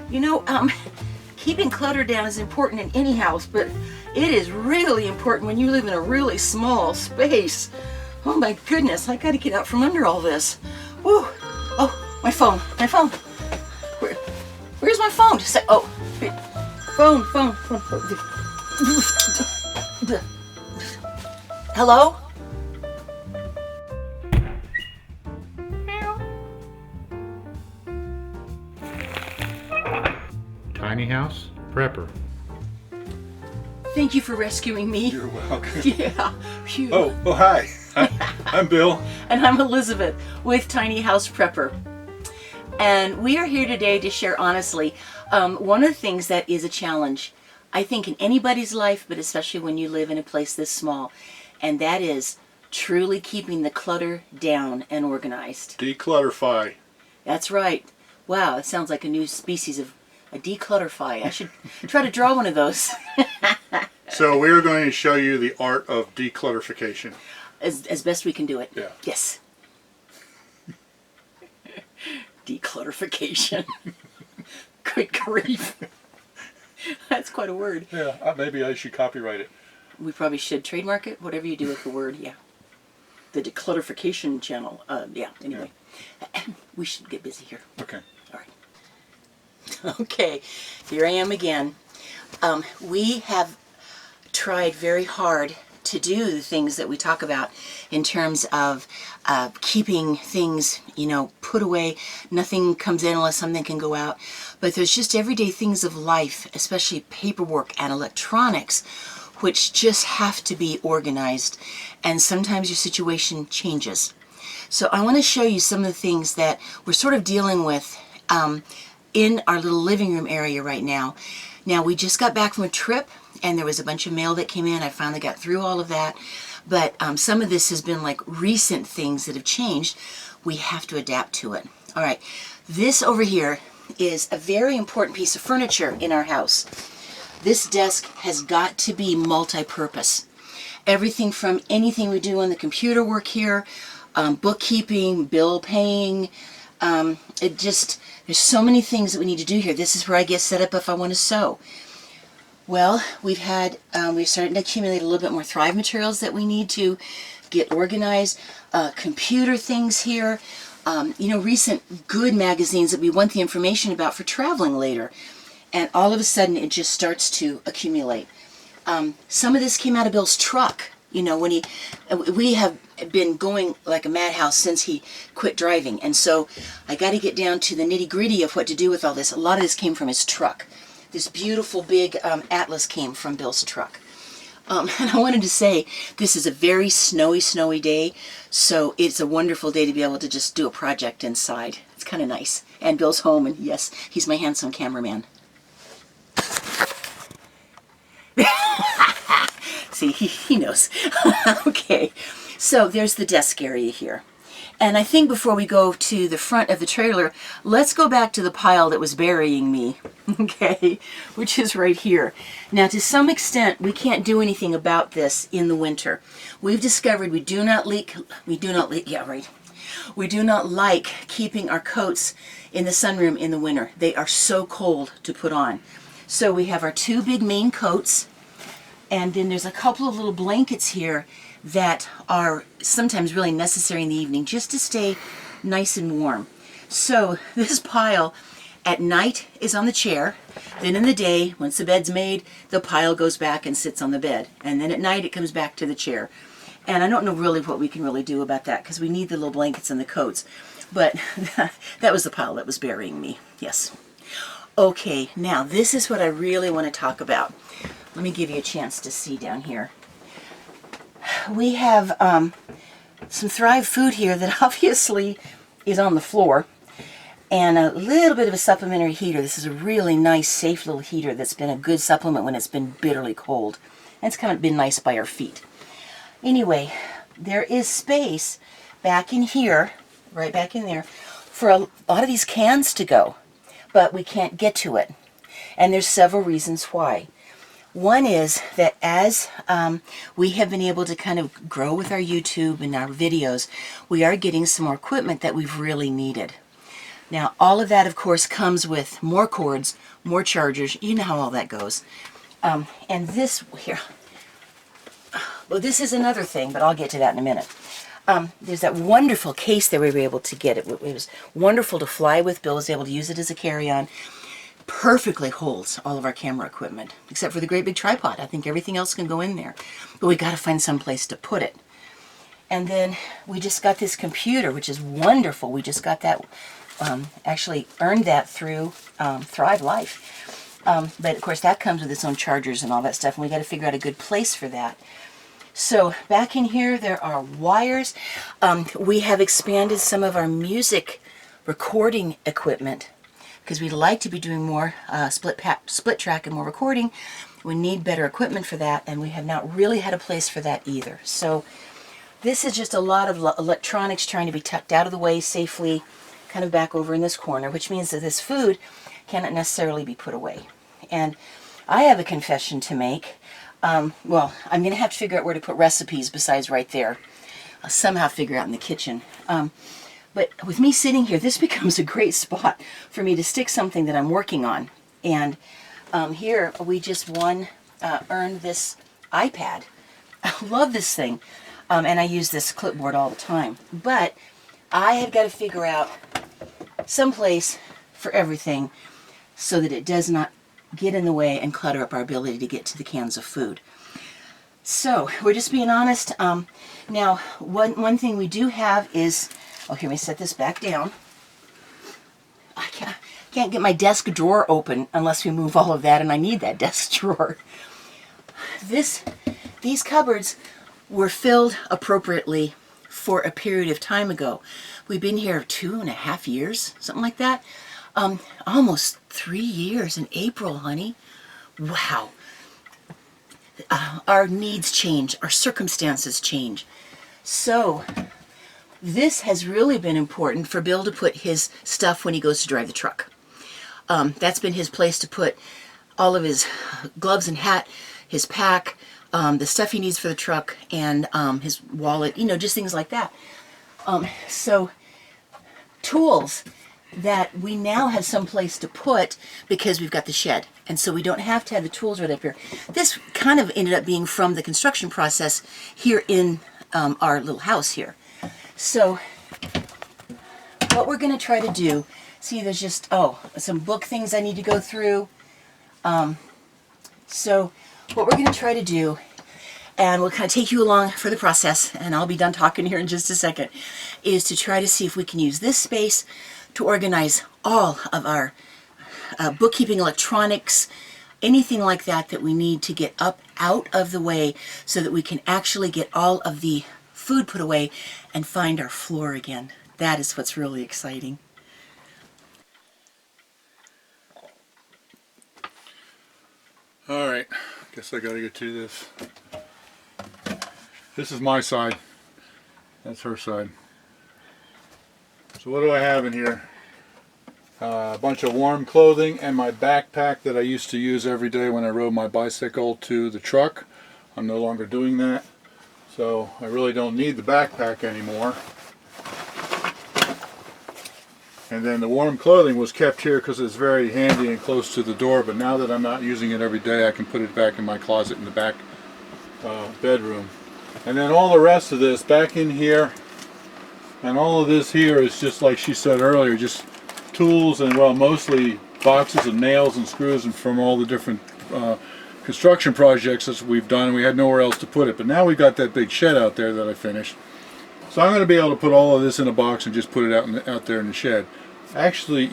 You know, keeping clutter down is important in any house, but it is really important when you live in a really small space. Oh my goodness, I gotta get out from under all this. Woo. Oh, my phone. Where's my phone? Just say, oh, phone. Hello? Tiny house prepper. Thank you for rescuing me. You're welcome. Yeah. Phew. Oh, hi. I'm Bill. And I'm Elizabeth with Tiny House Prepper. And we are here today to share honestly one of the things that is a challenge, I think, in anybody's life, but especially when you live in a place this small, and that is truly keeping the clutter down and organized. De-Clutterfy. That's right. Wow, it sounds like a new species of a de-clutterfy. I should try to draw one of those. So we're going to show you the art of declutterification. As best we can do it. Yeah. Yes. Declutterification. Good grief. That's quite a word. Yeah, maybe I should copyright it. We probably should trademark it, whatever you do with the word, yeah. The declutterification channel, yeah, anyway. Yeah. We should get busy here. Okay. All right. Okay, here I am again. We have tried very hard to do the things that we talk about in terms of keeping things, you know, put away. Nothing comes in unless something can go out. But there's just everyday things of life, especially paperwork and electronics, which just have to be organized. And sometimes your situation changes. So I want to show you some of the things that we're sort of dealing with in our little living room area right now. Now, we just got back from a trip, and there was a bunch of mail that came in. I finally got through all of that. But some of this has been like recent things that have changed. We have to adapt to it. All right. This over here is a very important piece of furniture in our house. This desk has got to be multi-purpose. Everything from anything we do on the computer work here, bookkeeping, bill paying, there's so many things that we need to do here. This is where I get set up if I want to sew. Well, we're starting to accumulate a little bit more Thrive materials that we need to get organized. Computer things here. You know, recent good magazines that we want the information about for traveling later. And all of a sudden it just starts to accumulate. Some of this came out of Bill's truck. You know, when we have been going like a madhouse since he quit driving. And so I got to get down to the nitty gritty of what to do with all this. A lot of this came from his truck. This beautiful big Atlas came from Bill's truck. And I wanted to say, this is a very snowy day. So it's a wonderful day to be able to just do a project inside. It's kind of nice. And Bill's home, and yes, he's my handsome cameraman. See, he knows. Okay, so there's the desk area here. And I think before we go to the front of the trailer, let's go back to the pile that was burying me, okay, which is right here. Now, to some extent, we can't do anything about this in the winter. We've discovered we do not like keeping our coats in the sunroom in the winter. They are so cold to put on. So we have our two big main coats, and then there's a couple of little blankets here that are sometimes really necessary in the evening just to stay nice and warm. So this pile at night is on the chair. Then in the day, once the bed's made, the pile goes back and sits on the bed. And then at night it comes back to the chair. And I don't know really what we can really do about that because we need the little blankets and the coats. But that was the pile that was burying me. Yes. Okay, now this is what I really want to talk about. Let me give you a chance to see down here. We have some Thrive food here that obviously is on the floor, and a little bit of a supplementary heater. This is a really nice, safe little heater that's been a good supplement when it's been bitterly cold. And it's kind of been nice by our feet. Anyway, there is space back in here, right back in there, for a lot of these cans to go, but we can't get to it. And there's several reasons why. One is that as we have been able to kind of grow with our YouTube and our videos, we are getting some more equipment that we've really needed. Now, all of that, of course, comes with more cords, more chargers. You know how all that goes. And this here, well, this is another thing, but I'll get to that in a minute. There's that wonderful case that we were able to get. It was wonderful to fly with. Bill was able to use it as a carry-on. Perfectly holds all of our camera equipment, except for the great big tripod. I think everything else can go in there. But we got to find some place to put it. And then we just got this computer, which is wonderful. We just got that, actually earned that through Thrive Life. But of course that comes with its own chargers and all that stuff, and we got to figure out a good place for that. So back in here there are wires. We have expanded some of our music recording equipment because we'd like to be doing more split track and more recording. We need better equipment for that, and we have not really had a place for that either. So this is just a lot of electronics trying to be tucked out of the way safely, kind of back over in this corner, which means that this food cannot necessarily be put away. And I have a confession to make. Well, I'm going to have to figure out where to put recipes besides right there. I'll somehow figure out in the kitchen. But with me sitting here, this becomes a great spot for me to stick something that I'm working on. And here we just earned this iPad. I love this thing. And I use this clipboard all the time. But I have got to figure out some place for everything so that it does not get in the way and clutter up our ability to get to the cans of food. So we're just being honest. Now, one thing we do have is, oh, here, let me set this back down. I can't get my desk drawer open unless we move all of that, and I need that desk drawer. These cupboards were filled appropriately for a period of time ago. We've been here 2.5 years, something like that. Almost 3 years in April, honey. Wow. Our needs change, our circumstances change. So this has really been important for Bill to put his stuff when he goes to drive the truck. That's been his place to put all of his gloves and hat, his pack, the stuff he needs for the truck, and his wallet, just things like that. So tools that we now have some place to put because we've got the shed. And so we don't have to have the tools right up here. This kind of ended up being from the construction process here in our little house here. So what we're going to try to do, see there's just, some book things I need to go through. So what we're going to try to do, and we'll kind of take you along for the process, and I'll be done talking here in just a second, is to try to see if we can use this space to organize all of our bookkeeping electronics, anything like that that we need to get up out of the way so that we can actually get all of the food put away and find our floor again. That is what's really exciting. All right, guess I gotta get to this. This is my side. That's her side. So what do I have in here? A bunch of warm clothing and my backpack that I used to use every day when I rode my bicycle to the truck. I'm no longer doing that, so I really don't need the backpack anymore. And then the warm clothing was kept here because it's very handy and close to the door, but now that I'm not using it every day, I can put it back in my closet in the back bedroom. And then all the rest of this back in here, and all of this here is just like she said earlier, just tools and, well, mostly boxes of nails and screws and from all the different construction projects that we've done. We had nowhere else to put it, but now we've got that big shed out there that I finished. So I'm going to be able to put all of this in a box and just put it out there in the shed. Actually,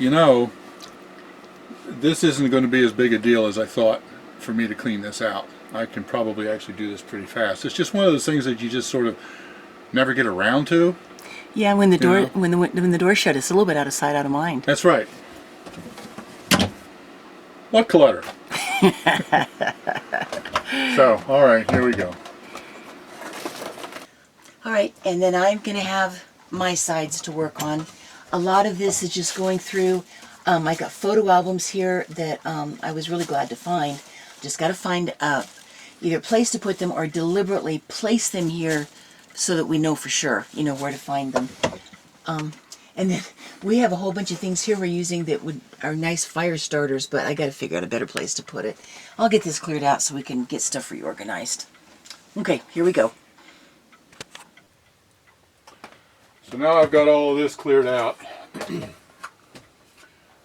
this isn't going to be as big a deal as I thought for me to clean this out. I can probably actually do this pretty fast. It's just one of those things that you just sort of never get around to. Yeah, when the door's shut, it's a little bit out of sight, out of mind. That's right. What clutter? So, all right, here we go. All right, and then I'm going to have my sides to work on. A lot of this is just going through. I got photo albums here that I was really glad to find. Just got to find either a place to put them or deliberately place them here so that we know for sure, where to find them. And then we have a whole bunch of things here we're using that are nice fire starters, but I got to figure out a better place to put it. I'll get this cleared out so we can get stuff reorganized. Okay, here we go. So now I've got all of this cleared out.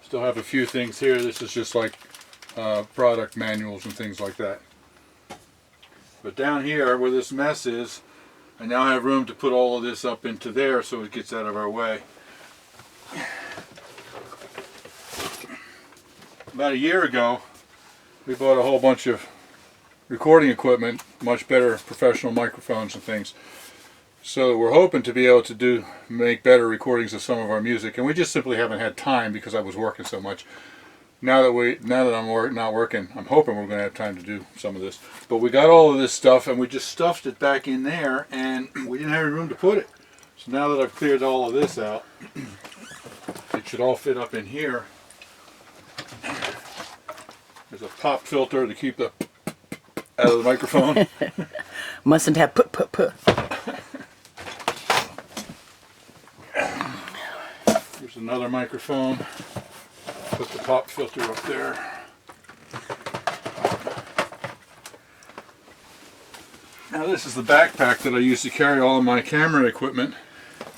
Still have a few things here. This is just like product manuals and things like that. But down here where this mess is, I now have room to put all of this up into there so it gets out of our way. About a year ago, we bought a whole bunch of recording equipment, much better professional microphones and things. So we're hoping to be able to make better recordings of some of our music, and we just simply haven't had time because I was working so much. Now that I'm not working, I'm hoping we're going to have time to do some of this. But we got all of this stuff, and we just stuffed it back in there, and we didn't have any room to put it. So now that I've cleared all of this out, it should all fit up in here. There's a pop filter to keep the out of the microphone. Mustn't have put. Here's another microphone. Put the pop filter up there. Now this is the backpack that I use to carry all of my camera equipment,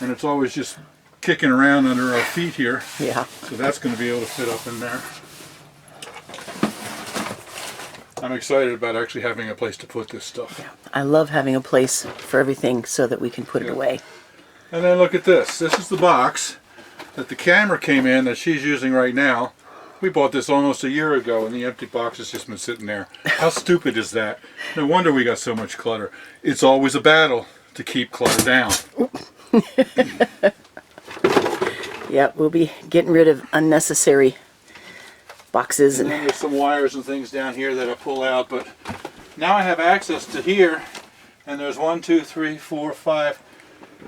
and it's always just kicking around under our feet here. Yeah. So that's going to be able to fit up in there. I'm excited about actually having a place to put this stuff. Yeah. I love having a place for everything so that we can put it away. And then look at this. This is the box that the camera came in that she's using right now. We bought this almost a year ago, and the empty box has just been sitting there. How stupid is that? No wonder we got so much clutter. It's always a battle to keep clutter down. Yeah, we'll be getting rid of unnecessary boxes. And then there's some wires and things down here that I pull out, but now I have access to here, and there's 1, 2, 3, 4, 5,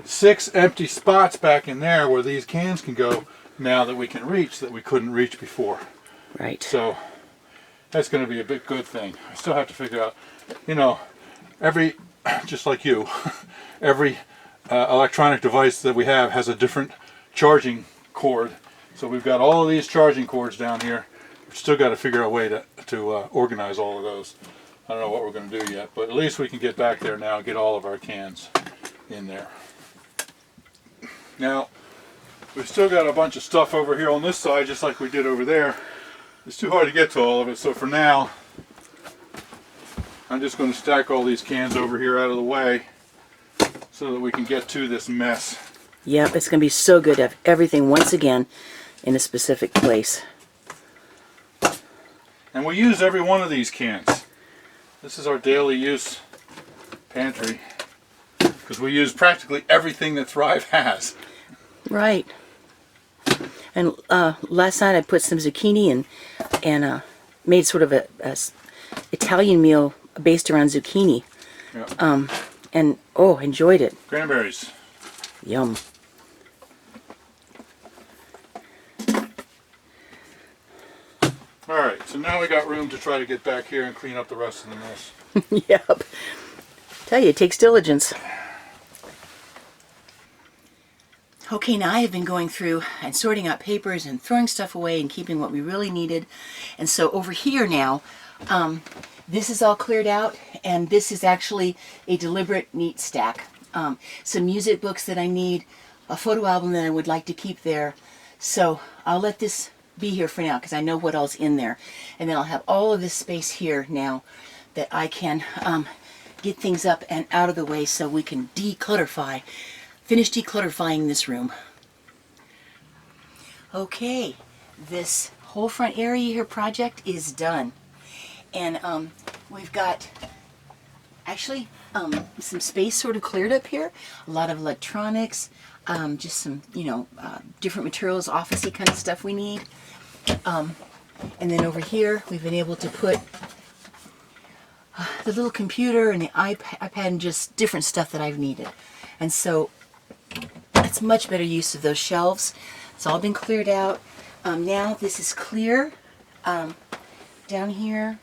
6 empty spots back in there where these cans can go now that we can reach that we couldn't reach before. Right. So that's going to be a big good thing. I still have to figure out, just like you, every electronic device that we have has a different charging cord. So we've got all of these charging cords down here. We've still got to figure out a way to organize all of those. I don't know what we're going to do yet, but at least we can get back there now and get all of our cans in there. Now, we've still got a bunch of stuff over here on this side, just like we did over there. It's too hard to get to all of it, so for now, I'm just going to stack all these cans over here out of the way so that we can get to this mess. Yep, it's going to be so good to have everything once again in a specific place. And we use every one of these cans. This is our daily use pantry because we use practically everything that Thrive has. Right. And last night I put some zucchini and made sort of a Italian meal based around zucchini. Yeah. And enjoyed it. Cranberries. Yum. Alright, so now we got room to try to get back here and clean up the rest of the mess. Yep. Tell you, it takes diligence. Okay, now I have been going through and sorting out papers and throwing stuff away and keeping what we really needed. And so over here now, this is all cleared out, and this is actually a deliberate neat stack. Some music books that I need, a photo album that I would like to keep there. So I'll let this be here for now because I know what all's in there. And then I'll have all of this space here now that I can get things up and out of the way so we can declutterfy. Finish declutterfying this room. Okay, this whole front area here project is done. And we've got actually some space sort of cleared up here. A lot of electronics, just some, different materials, office-y kind of stuff we need. And then over here, we've been able to put the little computer and the iPad and just different stuff that I've needed. And so that's much better use of those shelves. It's all been cleared out. Now this is clear down here.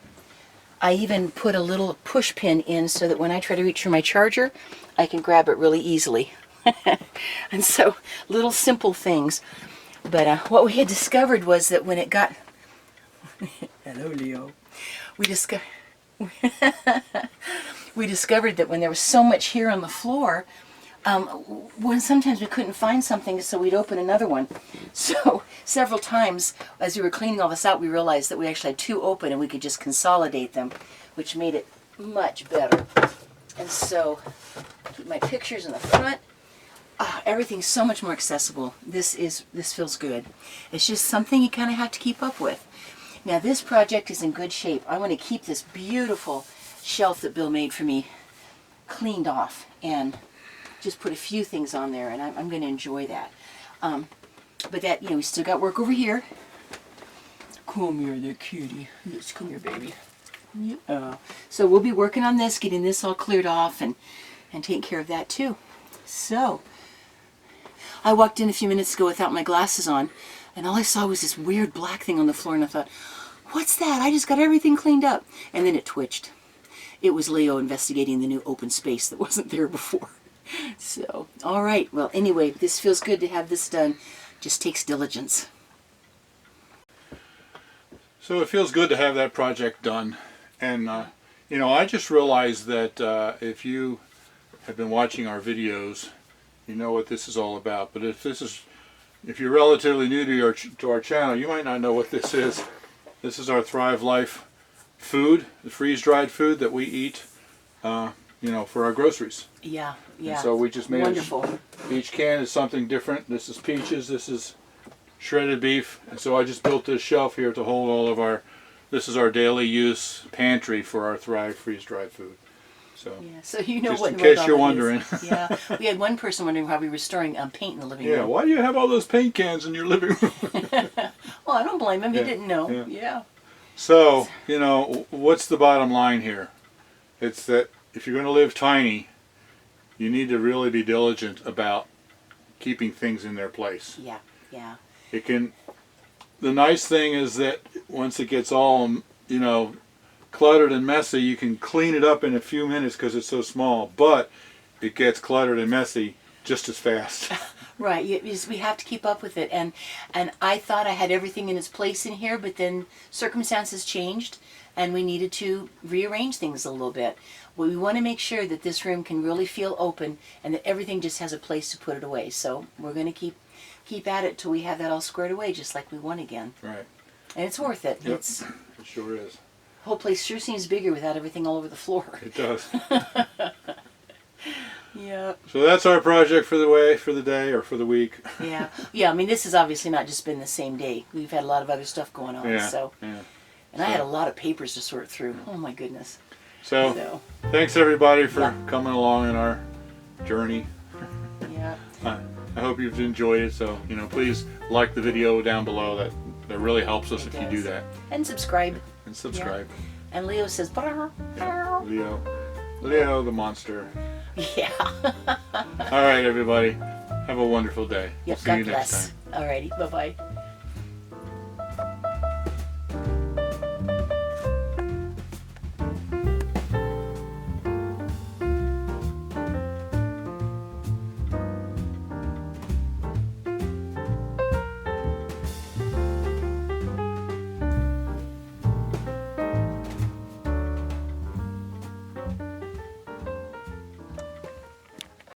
I even put a little push pin in so that when I try to reach for my charger, I can grab it really easily. And so little simple things. But what we had discovered was that when it got... Hello, Leo. We discovered that when there was so much here on the floor, when sometimes we couldn't find something, so we'd open another one. So several times as we were cleaning all this out, we realized that we actually had two open and we could just consolidate them, which made it much better. And so keep my pictures in the front. Everything's so much more accessible. This feels good. It's just something you kind of have to keep up with. Now this project is in good shape. I want to keep this beautiful shelf that Bill made for me cleaned off and just put a few things on there, and I'm going to enjoy that. But that, we still got work over here. Come here, there, cutie. Yes, come here, baby. Yeah. So we'll be working on this, getting this all cleared off, and taking care of that too. So I walked in a few minutes ago without my glasses on, and all I saw was this weird black thing on the floor, and I thought, what's that? I just got everything cleaned up. And then it twitched. It was Leo investigating the new open space that wasn't there before. So, all right. Well, anyway, this feels good to have this done. Just takes diligence. So it feels good to have that project done. And, I just realized that if you have been watching our videos, you know what this is all about. But if you're relatively new to our channel, you might not know what this is. This is our Thrive Life food, the freeze-dried food that we eat, for our groceries. Yeah. And so we just made wonderful. Each can is something different. This is peaches. This is shredded beef. And so I just built this shelf here to hold all of our. This is our daily use pantry for our Thrive freeze-dried food. So, yeah, so you know just what in case you're all that wondering. is. Yeah, we had one person wondering why we were storing paint in the living room. Yeah, why do you have all those paint cans in your living room? Well, I don't blame him. Yeah, He didn't know. yeah. Yeah. So, what's the bottom line here? It's that if you're going to live tiny, you need to really be diligent about keeping things in their place. Yeah, yeah. The nice thing is that once it gets all, cluttered and messy, you can clean it up in a few minutes because it's so small, but it gets cluttered and messy just as fast. Right, we have to keep up with it, and I thought I had everything in its place in here, but then circumstances changed, and we needed to rearrange things a little bit. We want to make sure that this room can really feel open, and that everything just has a place to put it away. So we're going to keep at it till we have that all squared away, just like we want again. Right. And it's worth it. Yep. It sure is. The whole place sure seems bigger without everything all over the floor. It does. Yeah. So that's our project for the day or for the week. Yeah. Yeah, I mean, this has obviously not just been the same day. We've had a lot of other stuff going on. Yeah. So. Yeah. And I had a lot of papers to sort through. Oh my goodness. So thanks everybody for coming along in our journey. Yeah. I hope you've enjoyed it. So, please like the video down below. That really helps us if you do that. And subscribe. And subscribe. Yeah. And Leo says, Yeah. Leo the monster. Yeah. All right, everybody. Have a wonderful day. Yep, See God you bless. next time. Alrighty, bye-bye.